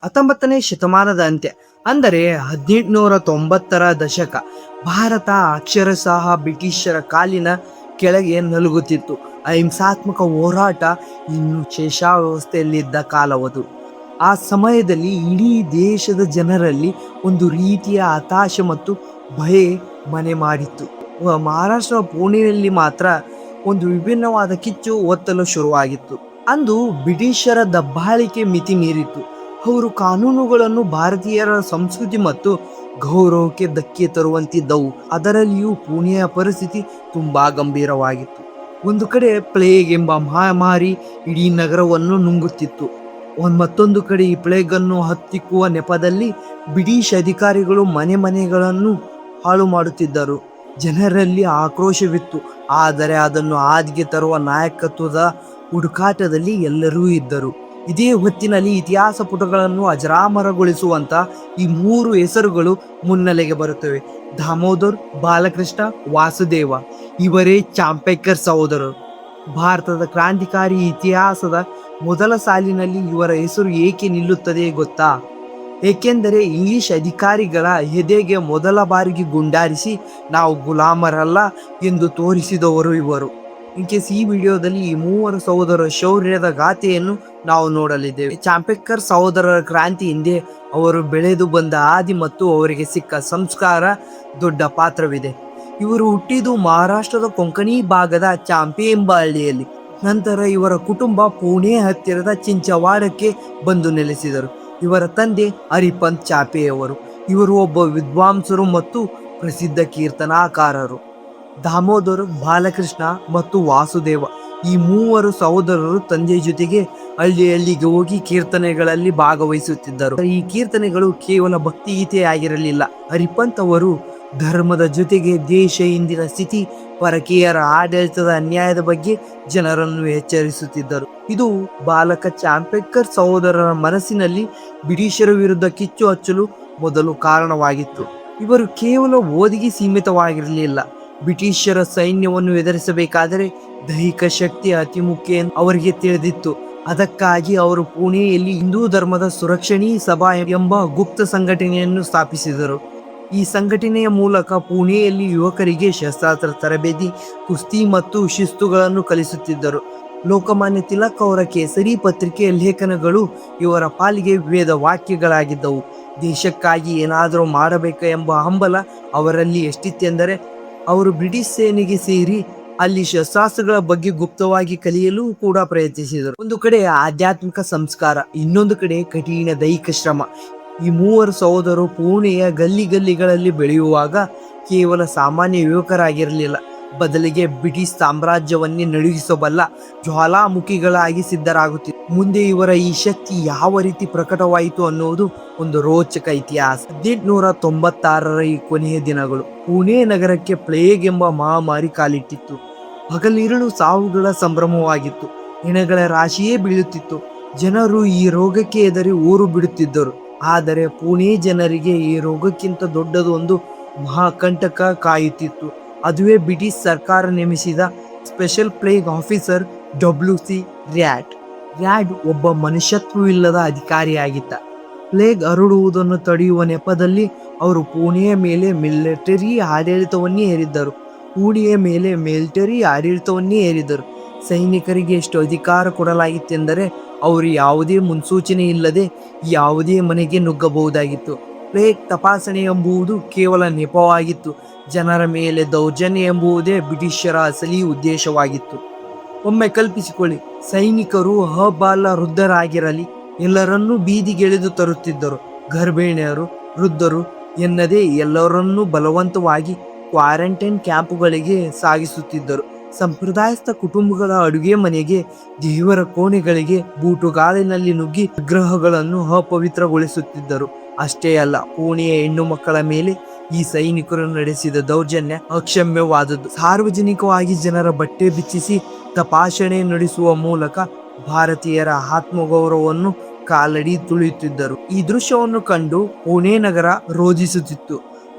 19ನೇ ಶತಮಾನದ ಅಂತ್ಯ ಅಂದರೆ 1890ರ ದಶಕ. ಭಾರತ ಅಕ್ಷರಶಃ ಬ್ರಿಟಿಷರ ಕಾಲಿನ ಕೆಳಗೆ ನಲುಗುತ್ತಿತ್ತು. ಅಹಿಂಸಾತ್ಮಕ ಹೋರಾಟ ಇನ್ನು ಶೇಷಾವಸ್ಥೆಯಲ್ಲಿದ್ದ ಕಾಲವದು. ಆ ಸಮಯದಲ್ಲಿ ಇಡೀ ದೇಶದ ಜನರಲ್ಲಿ ಒಂದು ರೀತಿಯ ಹತಾಶೆ ಮತ್ತು ಭಯ ಮನೆ ಮಾಡಿತ್ತು. ಮಹಾರಾಷ್ಟ್ರ ಪುಣೆಯಲ್ಲಿ ಮಾತ್ರ ಒಂದು ವಿಭಿನ್ನವಾದ ಕಿಚ್ಚು ಒತ್ತಲು ಶುರುವಾಗಿತ್ತು. ಅಂದು ಬ್ರಿಟಿಷರ ದಬ್ಬಾಳಿಕೆ ಮಿತಿ ಮೀರಿತ್ತು. ಅವರು ಕಾನೂನುಗಳನ್ನು ಭಾರತೀಯರ ಸಂಸ್ಕೃತಿ ಮತ್ತು ಗೌರವಕ್ಕೆ ಧಕ್ಕೆ ತರುವಂತಿದ್ದವು. ಅದರಲ್ಲಿಯೂ ಪುಣೆಯ ಪರಿಸ್ಥಿತಿ ತುಂಬಾ ಗಂಭೀರವಾಗಿತ್ತು. ಒಂದು ಕಡೆ ಪ್ಲೇಗ್ ಎಂಬ ಮಹಾಮಾರಿ ಇಡೀ ನಗರವನ್ನು ನುಂಗುತ್ತಿತ್ತು. ಮತ್ತೊಂದು ಕಡೆ ಈ ಪ್ಲೇಗ್ ಅನ್ನು ಹತ್ತಿಕ್ಕುವ ನೆಪದಲ್ಲಿ ಬ್ರಿಟಿಷ್ ಅಧಿಕಾರಿಗಳು ಮನೆಗಳನ್ನು ಹಾಳು ಮಾಡುತ್ತಿದ್ದರು. ಜನರಲ್ಲಿ ಆಕ್ರೋಶವಿತ್ತು, ಆದರೆ ಅದನ್ನು ಹಾದಿಗೆ ತರುವ ನಾಯಕತ್ವದ ಹುಡುಕಾಟದಲ್ಲಿ ಎಲ್ಲರೂ ಇದ್ದರು. ಇದೇ ಹೊತ್ತಿನಲ್ಲಿ ಇತಿಹಾಸ ಪುಟಗಳನ್ನು ಅಜರಾಮರಗೊಳಿಸುವಂತ ಈ 3 ಹೆಸರುಗಳು ಮುನ್ನೆಲೆಗೆ ಬರುತ್ತವೆ. ದಾಮೋದರ್, ಬಾಲಕೃಷ್ಣ, ವಾಸುದೇವ. ಇವರೇ ಚಾಂಪೇಕರ್ ಸಹೋದರರು. ಭಾರತದ ಕ್ರಾಂತಿಕಾರಿ ಇತಿಹಾಸದ ಮೊದಲ ಸಾಲಿನಲ್ಲಿ ಇವರ ಹೆಸರು ಏಕೆ ನಿಲ್ಲುತ್ತದೆ ಗೊತ್ತಾ? ಏಕೆಂದರೆ ಇಂಗ್ಲಿಷ್ ಅಧಿಕಾರಿಗಳ ಎದೆಗೆ ಮೊದಲ ಬಾರಿಗೆ ಗುಂಡಾರಿಸಿ ನಾವು ಗುಲಾಮರಲ್ಲ ಎಂದು ತೋರಿಸಿದವರು ಇವರು. ಈ ವಿಡಿಯೋದಲ್ಲಿ ಈ 3 ಸಹೋದರರ ಶೌರ್ಯದ ಗಾಥೆಯನ್ನು ನಾವು ನೋಡಲಿದ್ದೇವೆ. ಚಾಂಪೇಕರ್ ಸಹೋದರರ ಕ್ರಾಂತಿ ಹಿಂದೆ ಅವರು ಬೆಳೆದು ಬಂದ ಹಾದಿ ಮತ್ತು ಅವರಿಗೆ ಸಿಕ್ಕ ಸಂಸ್ಕಾರ ದೊಡ್ಡ ಪಾತ್ರವಿದೆ. ಇವರು ಹುಟ್ಟಿದ್ದು ಮಹಾರಾಷ್ಟ್ರದ ಕೊಂಕಣಿ ಭಾಗದ ಚಾಂಪೆ ಎಂಬ ಹಳ್ಳಿಯಲ್ಲಿ. ನಂತರ ಇವರ ಕುಟುಂಬ ಪುಣೆ ಹತ್ತಿರದ ಚಿಂಚವಾಡಕ್ಕೆ ಬಂದು ನೆಲೆಸಿದರು. ಇವರ ತಂದೆ ಹರಿಪಂತ್ ಚಾಪೆಯವರು. ಇವರು ಒಬ್ಬ ವಿದ್ವಾಂಸರು ಮತ್ತು ಪ್ರಸಿದ್ಧ ಕೀರ್ತನಾಕಾರರು. ದಾಮೋದರ್, ಬಾಲಕೃಷ್ಣ ಮತ್ತು ವಾಸುದೇವ ಈ 3 ಸಹೋದರರು ತಂದೆಯ ಜೊತೆಗೆ ಹಳ್ಳಿಗೆ ಹೋಗಿ ಕೀರ್ತನೆಗಳಲ್ಲಿ ಭಾಗವಹಿಸುತ್ತಿದ್ದರು. ಈ ಕೀರ್ತನೆಗಳು ಕೇವಲ ಭಕ್ತಿಗೀತೆಯಾಗಿರಲಿಲ್ಲ. ಹರಿಪಂತ್ ಅವರು ಧರ್ಮದ ಜೊತೆಗೆ ದೇಶ ಇಂದಿನ ಸ್ಥಿತಿ, ಪರಕೀಯರ ಆಡಳಿತದ ಅನ್ಯಾಯದ ಬಗ್ಗೆ ಜನರನ್ನು ಎಚ್ಚರಿಸುತ್ತಿದ್ದರು. ಇದು ಬಾಲಕ ಚಾಂಪೇಕರ್ ಸಹೋದರರ ಮನಸ್ಸಿನಲ್ಲಿ ಬ್ರಿಟಿಷರ ವಿರುದ್ಧ ಕಿಚ್ಚು ಹಚ್ಚಲು ಮೊದಲು ಕಾರಣವಾಗಿತ್ತು. ಇವರು ಕೇವಲ ಓದಿಗೆ ಸೀಮಿತವಾಗಿರಲಿಲ್ಲ. ಬ್ರಿಟಿಷರ ಸೈನ್ಯವನ್ನು ಎದುರಿಸಬೇಕಾದರೆ ದೈಹಿಕ ಶಕ್ತಿ ಅತಿ ಮುಖ್ಯ ಎಂದು ಅವರಿಗೆ ತಿಳಿದಿತ್ತು. ಅದಕ್ಕಾಗಿ ಅವರು ಪುಣೆಯಲ್ಲಿ ಹಿಂದೂ ಧರ್ಮದ ಸುರಕ್ಷಣಿ ಸಭಾ ಎಂಬ ಗುಪ್ತ ಸಂಘಟನೆಯನ್ನು ಸ್ಥಾಪಿಸಿದರು. ಈ ಸಂಘಟನೆಯ ಮೂಲಕ ಪುಣೆಯಲ್ಲಿ ಯುವಕರಿಗೆ ಶಸ್ತ್ರಾಸ್ತ್ರ ತರಬೇತಿ, ಕುಸ್ತಿ ಮತ್ತು ಶಿಸ್ತುಗಳನ್ನು ಕಲಿಸುತ್ತಿದ್ದರು. ಲೋಕಮಾನ್ಯ ತಿಲಕ್ ಅವರ ಕೇಸರಿ ಪತ್ರಿಕೆಯ ಲೇಖನಗಳು ಇವರ ಪಾಲಿಗೆ ವೇದ ವಾಕ್ಯಗಳಾಗಿದ್ದವು. ದೇಶಕ್ಕಾಗಿ ಏನಾದರೂ ಮಾಡಬೇಕು ಎಂಬ ಹಂಬಲ ಅವರಲ್ಲಿ ಎಷ್ಟಿತ್ತೆಂದರೆ ಅವರು ಬ್ರಿಟಿಷ್ ಸೇನೆಗೆ ಸೇರಿ ಅಲ್ಲಿ ಶಸ್ತ್ರಾಸ್ತ್ರಗಳ ಬಗ್ಗೆ ಗುಪ್ತವಾಗಿ ಕಲಿಯಲು ಕೂಡ ಪ್ರಯತ್ನಿಸಿದರು. ಒಂದು ಕಡೆ ಆಧ್ಯಾತ್ಮಿಕ ಸಂಸ್ಕಾರ, ಇನ್ನೊಂದು ಕಡೆ ಕಠಿಣ ದೈಹಿಕ ಶ್ರಮ. ಈ 3 ಸಹೋದರರು ಪುಣೆಯ ಗಲ್ಲಿಗಳಲ್ಲಿ ಬೆಳೆಯುವಾಗ ಕೇವಲ ಸಾಮಾನ್ಯ ಯುವಕರಾಗಿರಲಿಲ್ಲ, ಬದಲಿಗೆ ಬ್ರಿಟಿಷ್ ಸಾಮ್ರಾಜ್ಯವನ್ನೇ ನಡುಗಿಸಬಲ್ಲ ಜ್ವಾಲಾಮುಖಿಗಳಾಗಿ ಸಿದ್ಧರಾಗುತ್ತಿದ್ದರು. ಮುಂದೆ ಇವರ ಈ ಶಕ್ತಿ ಯಾವ ರೀತಿ ಪ್ರಕಟವಾಯಿತು ಅನ್ನುವುದು ಒಂದು ರೋಚಕ ಇತಿಹಾಸ. 1896ರ ಈ ಕೊನೆಯ ದಿನಗಳು ಪುಣೆ ನಗರಕ್ಕೆ ಪ್ಲೇಗ್ ಎಂಬ ಮಹಾಮಾರಿ ಕಾಲಿಟ್ಟಿತ್ತು. ಹಗಲಿರುಳು ಸಾವುಗಳ ಸಂಭ್ರಮವಾಗಿತ್ತು. ಹೆಣಗಳ ರಾಶಿಯೇ ಬೀಳುತ್ತಿತ್ತು. ಜನರು ಈ ರೋಗಕ್ಕೆ ಹೆದರಿ ಊರು ಬಿಡುತ್ತಿದ್ದರು. ಆದರೆ ಪುಣೆ ಜನರಿಗೆ ಈ ರೋಗಕ್ಕಿಂತ ದೊಡ್ಡದು ಒಂದು ಮಹಾಕಂಟಕ ಕಾಯುತ್ತಿತ್ತು. ಅದುವೇ ಬ್ರಿಟಿಷ್ ಸರ್ಕಾರ ನೇಮಿಸಿದ special plague officer WC rad. Rad ಒಬ್ಬ ಮನುಷ್ಯತ್ವವಿಲ್ಲದ ಅಧಿಕಾರಿಯಾಗಿದ್ದ. ಪ್ಲೇಗ್ ಹರಡುವುದನ್ನು ತಡೆಯುವ ನೆಪದಲ್ಲಿ ಅವರು ಪುಣೆಯ ಮೇಲೆ ಮಿಲಿಟರಿ ಆಡಳಿತವನ್ನೇ ಹೇರಿದರು. ಸೈನಿಕರಿಗೆ ಎಷ್ಟು ಅಧಿಕಾರ ಕೊಡಲಾಗಿತ್ತೆಂದರೆ ಅವರು ಯಾವುದೇ ಮುನ್ಸೂಚನೆ ಇಲ್ಲದೆ ಯಾವುದೇ ಮನೆಗೆ ನುಗ್ಗಬಹುದಾಗಿತ್ತು. ಪ್ಲೇಗ್ ತಪಾಸಣೆ ಎಂಬುದು ಕೇವಲ ನೆಪವಾಗಿತ್ತು. ಜನರ ಮೇಲೆ ದೌರ್ಜನ್ಯ ಎಂಬುದೇ ಬ್ರಿಟಿಷರ ಅಸಲಿ ಉದ್ದೇಶವಾಗಿತ್ತು. ಒಮ್ಮೆ ಕಲ್ಪಿಸಿಕೊಳ್ಳಿ, ಸೈನಿಕರು ಅಬಾಲ ವೃದ್ಧರಾಗಿರಲಿ ಎಲ್ಲರನ್ನೂ ಬೀದಿಗೆಳೆದು ತರುತ್ತಿದ್ದರು. ಗರ್ಭಿಣಿಯರು, ವೃದ್ಧರು ಎನ್ನದೇ ಎಲ್ಲರನ್ನೂ ಬಲವಂತವಾಗಿ ಕ್ವಾರಂಟೈನ್ ಕ್ಯಾಂಪುಗಳಿಗೆ ಸಾಗಿಸುತ್ತಿದ್ದರು. ಸಂಪ್ರದಾಯಸ್ಥ ಕುಟುಂಬಗಳ ಅಡುಗೆ ಮನೆಗೆ, ದೇವರ ಕೋಣೆಗಳಿಗೆ ಬೂಟುಗಾಲಿನಲ್ಲಿ ನುಗ್ಗಿ ವಿಗ್ರಹಗಳನ್ನು ಅಪವಿತ್ರಗೊಳಿಸುತ್ತಿದ್ದರು. ಅಷ್ಟೇ ಅಲ್ಲ, ಪುಣೆಯ ಹೆಣ್ಣು ಮಕ್ಕಳ ಮೇಲೆ ಈ ಸೈನಿಕರು ನಡೆಸಿದ ದೌರ್ಜನ್ಯ ಅಕ್ಷಮ್ಯವಾದದ್ದು. ಸಾರ್ವಜನಿಕವಾಗಿ ಜನರ ಬಟ್ಟೆ ಬಿಚ್ಚಿಸಿ ತಪಾಸಣೆ ನಡೆಸುವ ಮೂಲಕ ಭಾರತೀಯರ ಆತ್ಮಗೌರವವನ್ನು ಕಾಲಡಿ ತುಳಿಯುತ್ತಿದ್ದರು. ಈ ದೃಶ್ಯವನ್ನು ಕಂಡು ಪುಣೆ ನಗರ ರೋಧಿಸುತ್ತಿತ್ತು.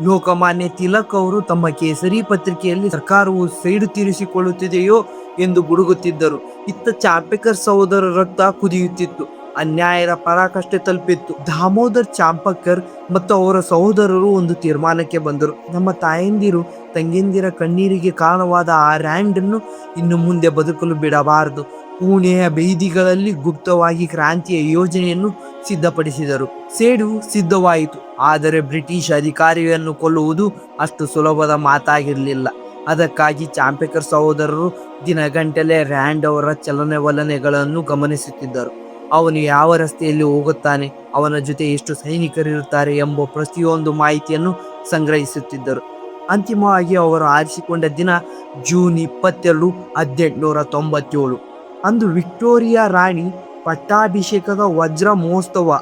ಲೋಕಮಾನ್ಯ ತಿಲಕ್ ಅವರು ತಮ್ಮ ಕೇಸರಿ ಪತ್ರಿಕೆಯಲ್ಲಿ ಸರ್ಕಾರವು ಸೈಡು ತೀರಿಸಿಕೊಳ್ಳುತ್ತಿದೆಯೋ ಎಂದು ಗುಡುಗುತ್ತಿದ್ದರು. ಇತ್ತ ಚಾಪೇಕರ್ ಸಹೋದರರ ರಕ್ತ ಕುದಿಯುತ್ತಿತ್ತು. ಅನ್ಯಾಯದ ಪರಾಕಾಷ್ಠೆ ತಲುಪಿತ್ತು. ದಾಮೋದರ್ ಚಾಂಪಕರ್ ಮತ್ತು ಅವರ ಸಹೋದರರು ಒಂದು ತೀರ್ಮಾನಕ್ಕೆ ಬಂದರು. ನಮ್ಮ ತಾಯಂದಿರು ತಂಗಿಯಂದಿರ ಕಣ್ಣೀರಿಗೆ ಕಾರಣವಾದ ಆ ರ್ಯಾಂಡ್ ಅನ್ನು ಇನ್ನು ಮುಂದೆ ಬದುಕಲು ಬಿಡಬಾರದು. ಪುಣೆಯ ಬೀದಿಗಳಲ್ಲಿ ಗುಪ್ತವಾಗಿ ಕ್ರಾಂತಿಯ ಯೋಜನೆಯನ್ನು ಸಿದ್ಧಪಡಿಸಿದರು. ಸೇಡು ಸಿದ್ಧವಾಯಿತು. ಆದರೆ ಬ್ರಿಟಿಷ್ ಅಧಿಕಾರಿಯನ್ನು ಕೊಲ್ಲುವುದು ಅಷ್ಟು ಸುಲಭದ ಮಾತಾಗಿರಲಿಲ್ಲ. ಅದಕ್ಕಾಗಿ ಚಾಂಪೇಕರ್ ಸಹೋದರರು ದಿನಗಂಟಲೆ ರ್ಯಾಂಡ್ ಅವರ ಚಲನವಲನೆಗಳನ್ನು ಗಮನಿಸುತ್ತಿದ್ದರು. ಅವನು ಯಾವ ರಸ್ತೆಯಲ್ಲಿ ಹೋಗುತ್ತಾನೆ, ಅವನ ಜೊತೆ ಎಷ್ಟು ಸೈನಿಕರಿರುತ್ತಾರೆ ಎಂಬ ಪ್ರತಿಯೊಂದು ಮಾಹಿತಿಯನ್ನು ಸಂಗ್ರಹಿಸುತ್ತಿದ್ದರು. ಅಂತಿಮವಾಗಿ ಅವರು ಆರಿಸಿಕೊಂಡ ದಿನ ಜೂನ್ 22, 1897. ಅಂದು ವಿಕ್ಟೋರಿಯಾ ರಾಣಿ ಪಟ್ಟಾಭಿಷೇಕದ ವಜ್ರ ಮಹೋತ್ಸವ.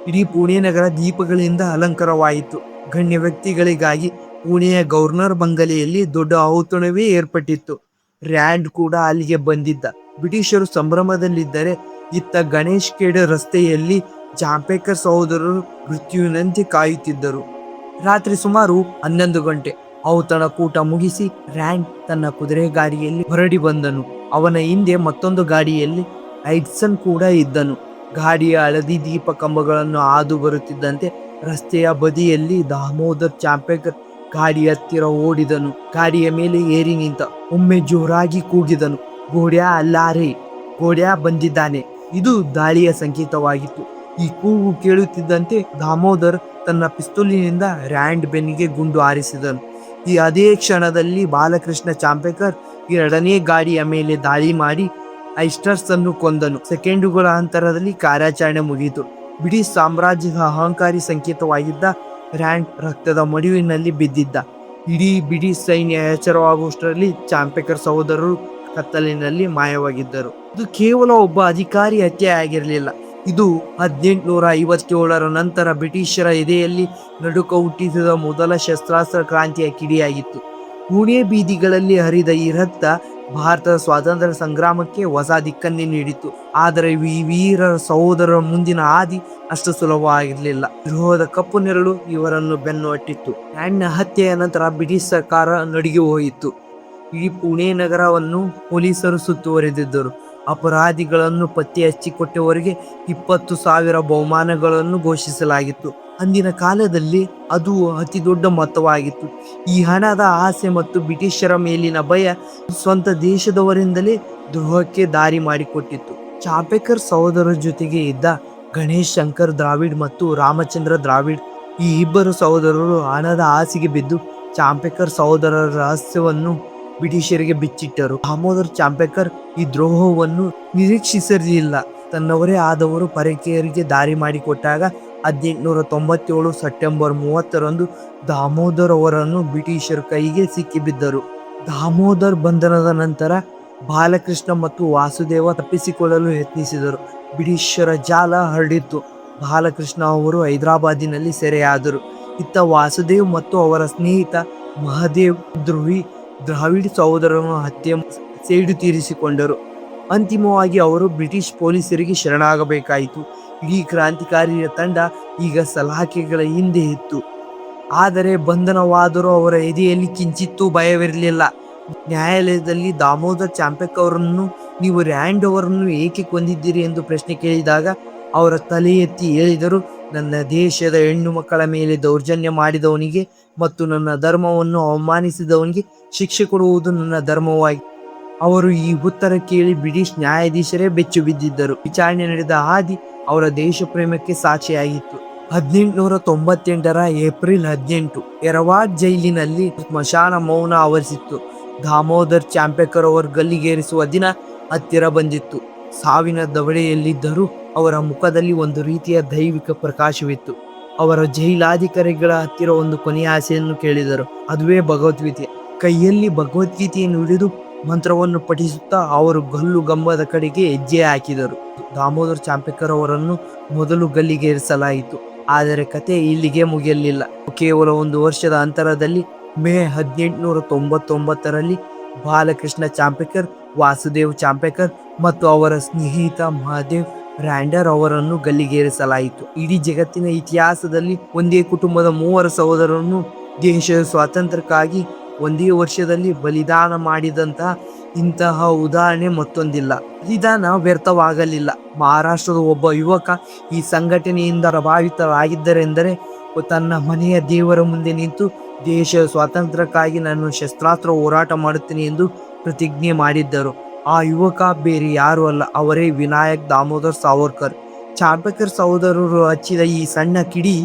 ಇಡೀ ಪುಣೆ ನಗರ ದೀಪಗಳಿಂದ ಅಲಂಕಾರವಾಯಿತು. ಗಣ್ಯ ವ್ಯಕ್ತಿಗಳಿಗಾಗಿ ಪುಣೆಯ ಗವರ್ನರ್ ಬಂಗಲೆಯಲ್ಲಿ ದೊಡ್ಡ ಔತಣವೇ ಏರ್ಪಟ್ಟಿತ್ತು. ರ್ಯಾಂಡ್ ಕೂಡ ಅಲ್ಲಿಗೆ ಬಂದಿದ್ದ. ಬ್ರಿಟಿಷರು ಸಂಭ್ರಮದಲ್ಲಿದ್ದರೆ ಇತ್ತ ಗಣೇಶ್ ಖೇಡ್ ರಸ್ತೆಯಲ್ಲಿ ಚಾಂಪೇಕರ್ ಸಹೋದರರು ಮೃತ್ಯುವಿನಂತೆ ಕಾಯುತ್ತಿದ್ದರು. ರಾತ್ರಿ ಸುಮಾರು 11 ಗಂಟೆ. ಔತಣಕೂಟ ಮುಗಿಸಿ ರ್ಯಾಂಡ್ ತನ್ನ ಕುದುರೆ ಗಾಡಿಯಲ್ಲಿ ಹೊರಡಿ ಬಂದನು. ಅವನ ಹಿಂದೆ ಮತ್ತೊಂದು ಗಾಡಿಯಲ್ಲಿ ಐಡ್ಸನ್ ಕೂಡ ಇದ್ದನು. ಗಾಡಿಯ ಹಳದಿ ದೀಪ ಕಂಬಗಳನ್ನು ಹಾದು ಬರುತ್ತಿದ್ದಂತೆ ರಸ್ತೆಯ ಬದಿಯಲ್ಲಿ ದಾಮೋದರ್ ಚಾಂಪೇಕರ್ ಗಾಡಿ ಹತ್ತಿರ ಓಡಿದನು. ಗಾಡಿಯ ಮೇಲೆ ಏರಿ ನಿಂತ. ಒಮ್ಮೆ ಜೋರಾಗಿ ಕೂಗಿದನು, ಗೋಡ್ಯಾ ಅಲ್ಲಾರೆ, ಗೋಡ್ಯಾ ಬಂದಿದ್ದಾನೆ. ಇದು ದಾಳಿಯ ಸಂಕೇತವಾಗಿತ್ತು. ಈ ಕೂಗು ಕೇಳುತ್ತಿದ್ದಂತೆ ದಾಮೋದರ್ ತನ್ನ ಪಿಸ್ತೂಲಿನಿಂದ ರ್ಯಾಂಡ್ ಬೆನ್ನಿಗೆ ಗುಂಡು ಹಾರಿಸಿದನು. ಈ ಅದೇ ಕ್ಷಣದಲ್ಲಿ ಬಾಲಕೃಷ್ಣ ಚಾಂಪೇಕರ್ ಎರಡನೇ ಗಾಡಿಯ ಮೇಲೆ ದಾಳಿ ಮಾಡಿ ಐಸ್ಟರ್ಸ್ ಅನ್ನು ಕೊಂದನು. ಸೆಕೆಂಡುಗಳ ಅಂತರದಲ್ಲಿ ಕಾರ್ಯಾಚರಣೆ ಮುಗಿಯಿತು. ಬ್ರಿಟಿಷ್ ಸಾಮ್ರಾಜ್ಯದ ಅಹಂಕಾರಿ ಸಂಕೇತವಾಗಿದ್ದ ರ್ಯಾಂಡ್ ರಕ್ತದ ಮಡುವಿನಲ್ಲಿ ಬಿದ್ದಿದ್ದ. ಇಡೀ ಬ್ರಿಟಿಷ್ ಸೈನ್ಯ ಎಚ್ಚರವಾಗುವಷ್ಟರಲ್ಲಿ ಚಾಂಪೇಕರ್ ಸಹೋದರರು ಕತ್ತಲಿನಲ್ಲಿ ಮಾಯವಾಗಿದ್ದರು. ಇದು ಕೇವಲ ಒಬ್ಬ ಅಧಿಕಾರಿ ಹತ್ಯೆ ಆಗಿರಲಿಲ್ಲ. ಇದು 1857 ನಂತರ ಬ್ರಿಟಿಷರ ಎದೆಯಲ್ಲಿ ನಡುಕ ಹುಟ್ಟಿಸಿದ ಮೊದಲ ಶಸ್ತ್ರಾಸ್ತ್ರ ಕ್ರಾಂತಿಯ ಕಿಡಿಯಾಗಿತ್ತು. ಪುಣೆ ಬೀದಿಗಳಲ್ಲಿ ಹರಿದ ಈ ರಕ್ತ ಭಾರತದ ಸ್ವಾತಂತ್ರ್ಯ ಸಂಗ್ರಾಮಕ್ಕೆ ಹೊಸ ದಿಕ್ಕನ್ನೇ ನೀಡಿತು. ಆದರೆ ಈ ವೀರರ ಸಹೋದರರ ಮುಂದಿನ ಹಾದಿ ಅಷ್ಟು ಸುಲಭವಾಗಿರಲಿಲ್ಲ. ದ್ರೋಹದ ಕಪ್ಪು ನೆರಳು ಇವರನ್ನು ಬೆನ್ನು ಹಟ್ಟಿತ್ತು. ರ್ಯಾಂಡ್ನ ಹತ್ಯೆಯ ನಂತರ ಬ್ರಿಟಿಷ್ ಸರ್ಕಾರ ನಡುಗಿ ಹೋಯಿತು. ಇಡೀ ಪುಣೆ ನಗರವನ್ನು ಪೊಲೀಸರು ಸುತ್ತುವರೆದಿದ್ದರು. ಅಪರಾಧಿಗಳನ್ನು ಪತ್ತೆ ಹಚ್ಚಿಕೊಟ್ಟವರಿಗೆ 20,000 ಬಹುಮಾನಗಳನ್ನು ಘೋಷಿಸಲಾಗಿತ್ತು. ಅಂದಿನ ಕಾಲದಲ್ಲಿ ಅದು ಅತಿ ದೊಡ್ಡ ಮೊತ್ತವಾಗಿತ್ತು. ಈ ಹಣದ ಆಸೆ ಮತ್ತು ಬ್ರಿಟಿಷರ ಮೇಲಿನ ಭಯ ಸ್ವಂತ ದೇಶದವರಿಂದಲೇ ದ್ರೋಹಕ್ಕೆ ದಾರಿ ಮಾಡಿಕೊಟ್ಟಿತ್ತು. ಚಾಂಪೇಕರ್ ಸಹೋದರರ ಜೊತೆಗೆ ಇದ್ದ ಗಣೇಶ್ ಶಂಕರ್ ದ್ರಾವಿಡ್ ಮತ್ತು ರಾಮಚಂದ್ರ ದ್ರಾವಿಡ್, ಈ ಇಬ್ಬರು ಸಹೋದರರು ಹಣದ ಆಸೆಗೆ ಬಿದ್ದು ಚಾಂಪೇಕರ್ ಸಹೋದರರ ರಹಸ್ಯವನ್ನು ಬ್ರಿಟಿಷರಿಗೆ ಬಿಚ್ಚಿಟ್ಟರು. ದಾಮೋದರ್ ಚಾಂಪೇಕರ್ ಈ ದ್ರೋಹವನ್ನು ನಿರೀಕ್ಷಿಸಿರಲಿಲ್ಲ. ತನ್ನವರೇ ಆದವರು ಪರಕೀಯರಿಗೆ ದಾರಿ ಮಾಡಿಕೊಟ್ಟಾಗ 1897 ಸೆಪ್ಟೆಂಬರ್ 30ರಂದು ದಾಮೋದರ್ ಅವರನ್ನು ಬ್ರಿಟಿಷರ ಕೈಗೆ ಸಿಕ್ಕಿಬಿದ್ದರು. ದಾಮೋದರ್ ಬಂಧನದ ನಂತರ ಬಾಲಕೃಷ್ಣ ಮತ್ತು ವಾಸುದೇವ ತಪ್ಪಿಸಿಕೊಳ್ಳಲು ಯತ್ನಿಸಿದರು. ಬ್ರಿಟಿಷರ ಜಾಲ ಹರಡಿತ್ತು. ಬಾಲಕೃಷ್ಣ ಅವರು ಹೈದರಾಬಾದಿನಲ್ಲಿ ಸೆರೆಯಾದರು. ಇತ್ತ ವಾಸುದೇವ್ ಮತ್ತು ಅವರ ಸ್ನೇಹಿತ ಮಹದೇವ್ ದ್ರೋಹಿ ದ್ರಾವಿಡ್ ಸಹೋದರನ ಹತ್ಯೆ ಸೇಡು ತೀರಿಸಿಕೊಂಡರು. ಅಂತಿಮವಾಗಿ ಅವರು ಬ್ರಿಟಿಷ್ ಪೊಲೀಸರಿಗೆ ಶರಣಾಗಬೇಕಾಯಿತು. ಇಡೀ ಕ್ರಾಂತಿಕಾರಿಯ ತಂಡ ಈಗ ಸಲಾಖೆಗಳ ಹಿಂದೆ ಇತ್ತು. ಆದರೆ ಬಂಧನವಾದರೂ ಅವರ ಎದೆಯಲ್ಲಿ ಕಿಂಚಿತ್ತೂ ಭಯವಿರಲಿಲ್ಲ. ನ್ಯಾಯಾಲಯದಲ್ಲಿ ದಾಮೋದರ್ ಚಾಂಪೇಕರ್ ಅವರನ್ನು, ನೀವು ರ್ಯಾಂಡ್ ಅವರನ್ನು ಏಕೆ ಕೊಂದಿದ್ದೀರಿ ಎಂದು ಪ್ರಶ್ನೆ ಕೇಳಿದಾಗ ಅವರ ತಲೆ ಎತ್ತಿ ಹೇಳಿದರು, ನನ್ನ ದೇಶದ ಹೆಣ್ಣು ಮಕ್ಕಳ ಮೇಲೆ ದೌರ್ಜನ್ಯ ಮಾಡಿದವನಿಗೆ ಮತ್ತು ನನ್ನ ಧರ್ಮವನ್ನು ಅವಮಾನಿಸಿದವನಿಗೆ ಶಿಕ್ಷೆ ಕೊಡುವುದು ನನ್ನ ಧರ್ಮವಾಗಿ. ಅವರು ಈ ಉತ್ತರ ಕೇಳಿ ಬ್ರಿಟಿಷ್ ನ್ಯಾಯಾಧೀಶರೇ ಬೆಚ್ಚು ಬಿದ್ದಿದ್ದರು. ವಿಚಾರಣೆ ನಡೆದ ಹಾದಿ ಅವರ ದೇಶ ಪ್ರೇಮಕ್ಕೆ ಸಾಕ್ಷಿಯಾಗಿತ್ತು. 1898 ಏಪ್ರಿಲ್ 18 ಎರವಾಡ್ ಜೈಲಿನಲ್ಲಿ ಸ್ಮಶಾನ ಮೌನ ಆವರಿಸಿತ್ತು. ದಾಮೋದರ್ ಚಾಂಪೇಕರ್ ಅವರು ಗಲ್ಲಿಗೇರಿಸುವ ದಿನ ಹತ್ತಿರ ಬಂದಿತ್ತು. ಸಾವಿನ ದವಡೆಯಲ್ಲಿದ್ದರೂ ಅವರ ಮುಖದಲ್ಲಿ ಒಂದು ರೀತಿಯ ದೈವಿಕ ಪ್ರಕಾಶವಿತ್ತು. ಅವರ ಜೈಲಾಧಿಕಾರಿಗಳ ಹತ್ತಿರ ಒಂದು ಕೊನೆಯ ಆಸೆಯನ್ನು ಕೇಳಿದರು. ಅದುವೇ ಭಗವದ್ಗೀತೆ. ಕೈಯಲ್ಲಿ ಭಗವದ್ಗೀತೆಯನ್ನು ಹಿಡಿದು ಮಂತ್ರವನ್ನು ಪಠಿಸುತ್ತಾ ಅವರು ಗಲ್ಲು ಗಂಬದ ಕಡೆಗೆ ಹೆಜ್ಜೆ ಹಾಕಿದರು. ದಾಮೋದರ್ ಚಾಂಪೇಕರ್ ಅವರನ್ನು ಮೊದಲು ಗಲ್ಲಿಗೇರಿಸಲಾಯಿತು. ಆದರೆ ಕತೆ ಇಲ್ಲಿಗೆ ಮುಗಿಯಲಿಲ್ಲ. ಕೇವಲ 1 ವರ್ಷದ ಅಂತರದಲ್ಲಿ ಮೇ 1899ರಲ್ಲಿ ಬಾಲಕೃಷ್ಣ ಚಾಂಪೇಕರ್, ವಾಸುದೇವ್ ಚಾಂಪೇಕರ್ ಮತ್ತು ಅವರ ಸ್ನೇಹಿತ ಮಹದೇವ್ ರ್ಯಾಂಡರ್ ಅವರನ್ನು ಗಲ್ಲಿಗೇರಿಸಲಾಯಿತು. ಇಡೀ ಜಗತ್ತಿನ ಇತಿಹಾಸದಲ್ಲಿ ಒಂದೇ ಕುಟುಂಬದ 3 ಸಹೋದರರನ್ನು ದೇಶದ ಸ್ವಾತಂತ್ರ್ಯಕ್ಕಾಗಿ ಒಂದೇ ವರ್ಷದಲ್ಲಿ ಬಲಿದಾನ ಮಾಡಿದಂತಹ ಇಂತಹ ಉದಾಹರಣೆ ಮತ್ತೊಂದಿಲ್ಲ. ಬಲಿದಾನ ವ್ಯರ್ಥವಾಗಲಿಲ್ಲ. ಮಹಾರಾಷ್ಟ್ರದ ಒಬ್ಬ ಯುವಕ ಈ ಸಂಘಟನೆಯಿಂದ ಪ್ರಭಾವಿತರಾಗಿದ್ದರೆಂದರೆ ತನ್ನ ಮನೆಯ ದೇವರ ಮುಂದೆ ನಿಂತು ದೇಶದ ಸ್ವಾತಂತ್ರ್ಯಕ್ಕಾಗಿ ನಾನು ಶಸ್ತ್ರಾಸ್ತ್ರ ಹೋರಾಟ ಮಾಡುತ್ತೇನೆ ಎಂದು ಪ್ರತಿಜ್ಞೆ ಮಾಡಿದ್ದರು. ಆ ಯುವಕ ಬೇರೆ ಯಾರೂ ಅಲ್ಲ, ಅವರೇ ವಿನಾಯಕ್ ದಾಮೋದರ್ ಸಾವರ್ಕರ್. ಚಾಂಪೇಕರ್ ಸಹೋದರರು ಹಚ್ಚಿದ ಈ ಸಣ್ಣ ಕಿಡಿ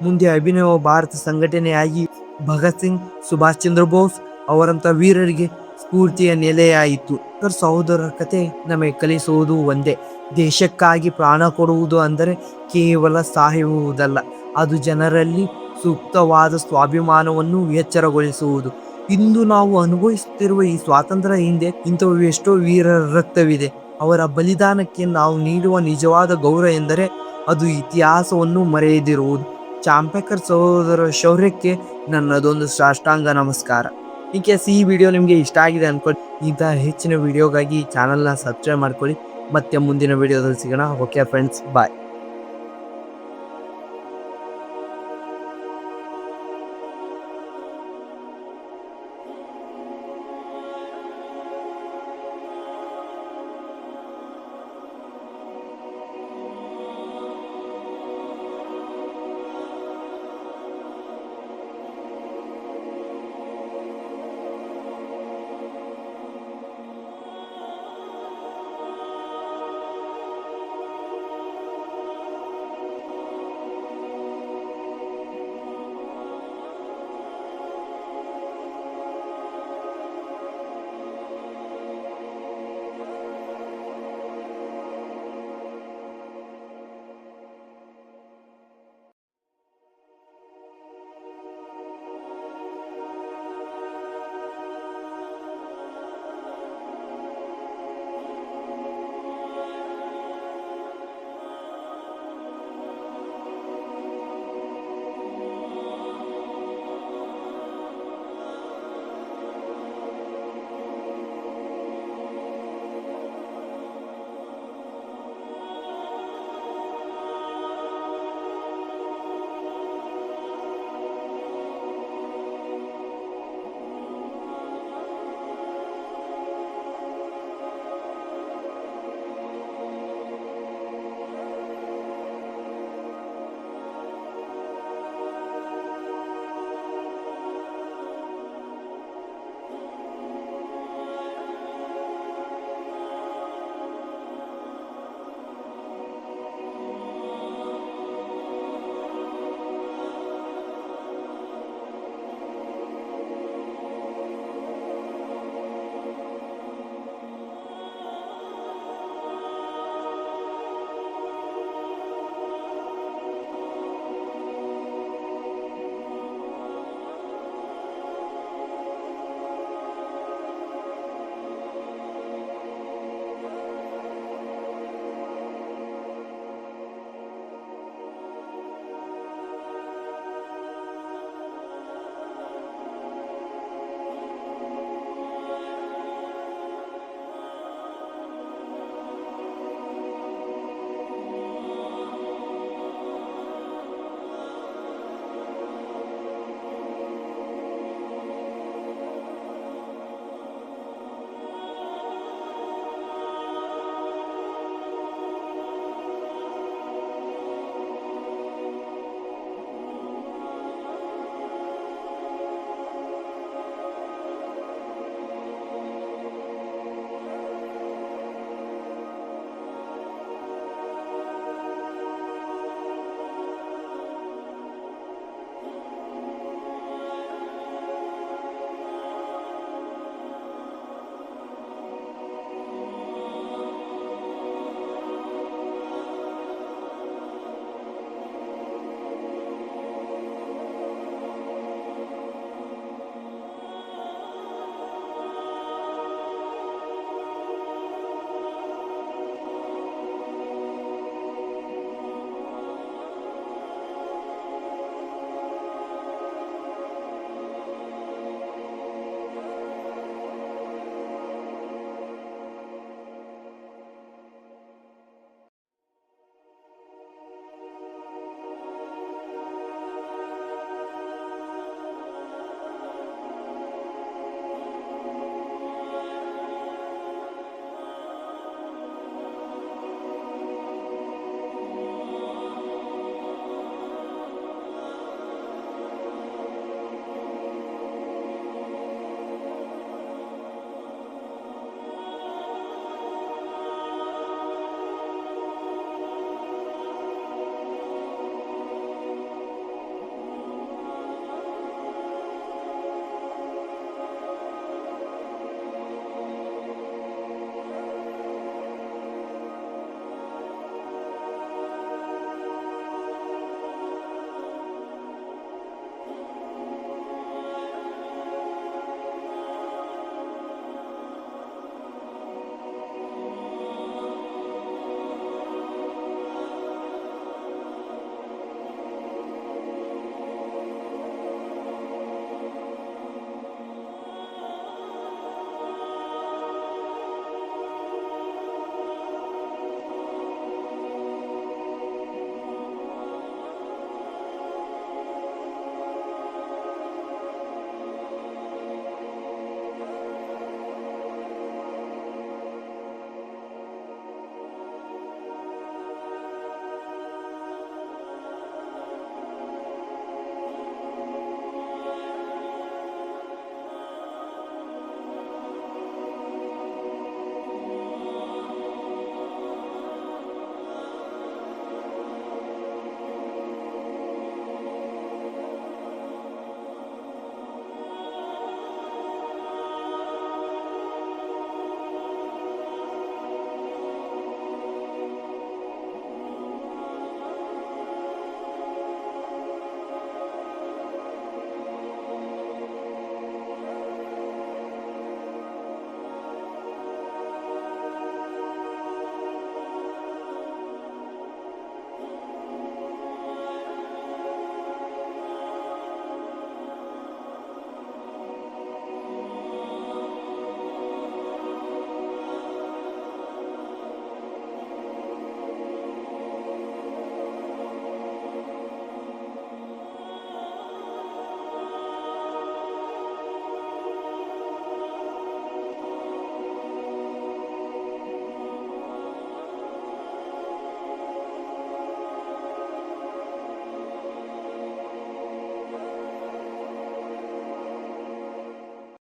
ಮುಂದೆ ಅಭಿನವ ಭಾರತ ಸಂಘಟನೆಯಾಗಿ ಭಗತ್ ಸಿಂಗ್, ಸುಭಾಷ್ ಚಂದ್ರ ಬೋಸ್ ಅವರಂಥ ವೀರರಿಗೆ ಸ್ಫೂರ್ತಿಯ ನೆಲೆಯಾಯಿತು. ಸಹೋದರರ ಕತೆ ನಮಗೆ ಕಲಿಸುವುದು ಒಂದೇ: ದೇಶಕ್ಕಾಗಿ ಪ್ರಾಣ ಕೊಡುವುದು ಅಂದರೆ ಕೇವಲ ಸಾಯುವುದಲ್ಲ, ಅದು ಜನರಲ್ಲಿ ಸೂಕ್ತವಾದ ಸ್ವಾಭಿಮಾನವನ್ನು ಎಚ್ಚರಗೊಳಿಸುವುದು. ಇಂದು ನಾವು ಅನುಭವಿಸುತ್ತಿರುವ ಈ ಸ್ವಾತಂತ್ರ್ಯ ಹಿಂದೆ ಇಂಥವು ಎಷ್ಟೋ ವೀರರ ರಕ್ತವಿದೆ. ಅವರ ಬಲಿದಾನಕ್ಕೆ ನಾವು ನೀಡುವ ನಿಜವಾದ ಗೌರವ ಎಂದರೆ ಅದು ಇತಿಹಾಸವನ್ನು ಮರೆಯದಿರುವುದು. ಚಾಂಪೇಕರ್ ಸಹೋದರರ ಶೌರ್ಯಕ್ಕೆ ನನ್ನದೊಂದು ಸಾಷ್ಟಾಂಗ ನಮಸ್ಕಾರ. ಇನ್ ಕೇಸ್ ಈ ವಿಡಿಯೋ ನಿಮಗೆ ಇಷ್ಟ ಆಗಿದೆ ಅನ್ಕೊಳ್ಳಿ. ಇಂತಹ ಹೆಚ್ಚಿನ ವಿಡಿಯೋಗಾಗಿ ಚಾನಲ್ನ ಸಬ್ಸ್ಕ್ರೈಬ್ ಮಾಡ್ಕೊಳ್ಳಿ. ಮತ್ತೆ ಮುಂದಿನ ವಿಡಿಯೋದಲ್ಲಿ ಸಿಗೋಣ. ಓಕೆ ಫ್ರೆಂಡ್ಸ್, ಬಾಯ್.